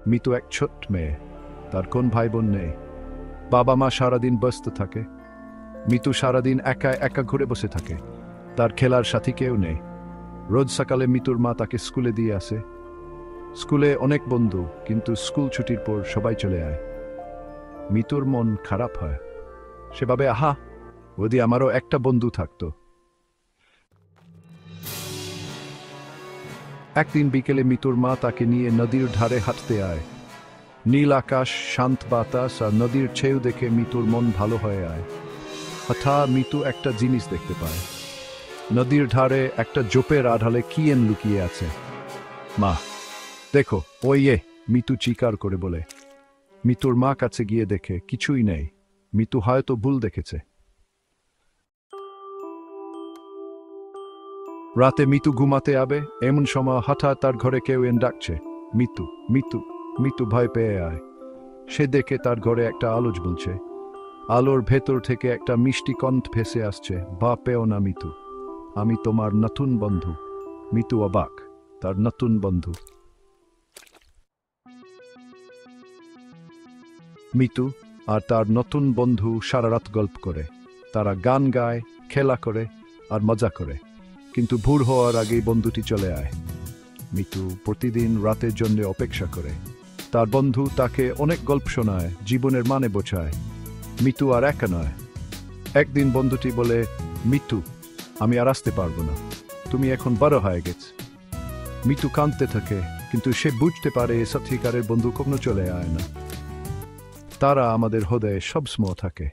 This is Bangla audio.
মিতু এক ছোট্ট মেয়ে, তার কোন ভাই বোন নেই। বাবা মা সারাদিন ব্যস্ত থাকে। মিতু সারাদিন একা একা ঘুরে বসে থাকে, তার খেলার সাথী কেউ নেই। রোজ সকালে মিতুর মা তাকে স্কুলে দিয়ে আসে। স্কুলে অনেক বন্ধু, কিন্তু স্কুল ছুটির পর সবাই চলে যায়। মিতুর মন খারাপ হয়। সে ভাবে, আহা, যদি আমারও একটা বন্ধু থাকতো। একদিন বিকেলে মিতুর মা তাকে নিয়ে নদীর ধারে হাঁটতে আয়। নীল আকাশ, শান্ত বাতাস আর নদীর ঢেউ দেখে মিতুর মন ভালো হয়ে আয়। হঠাৎ মিতু একটা জিনিস দেখতে পায়। নদীর ধারে একটা জোপের আড়ালে কি এন লুকিয়ে আছে। মা, দেখো, ওই মিতু চিৎকার করে বলে। মিতুর মা কাছে গিয়ে দেখে কিছুই নেই। মিতু হয়তো ভুল দেখেছে। রাতে মিতু ঘুমাতে যাবে, এমন সময় হঠাৎ তার ঘরে কেউ এন ডাকছে, মিতু মিতু। মিতু ভয় পেয়ে আয়। সে দেখে তার ঘরে একটা আলো জ্বলছে। আলোর ভেতর থেকে একটা মিষ্টি কণ্ঠ ভেসে আসছে, বা পেও না মিতু, আমি তোমার নতুন বন্ধু। মিতু অবাক, তার নতুন বন্ধু। মিতু আর তার নতুন বন্ধু সারা রাত গল্প করে। তারা গান গায়, খেলা করে আর মজা করে। কিন্তু ভোর হওয়ার আগেই বন্ধুটি চলে আয়। মিতু প্রতিদিন রাতের জন্য অপেক্ষা করে। তার বন্ধু তাকে অনেক গল্প শোনায়, জীবনের মানে বোঝায়। মিতু আর একা নয়। একদিন বন্ধুটি বলে, মিতু, আমি আর আসতে পারবো না, তুমি এখন বড় হয়ে গেছ। মিতু কাঁদতে থাকে, কিন্তু সে বুঝতে পারে সত্যিকারের বন্ধু কখনো চলে আয় না। তারা আমাদের হৃদয়ে সবসময় থাকে।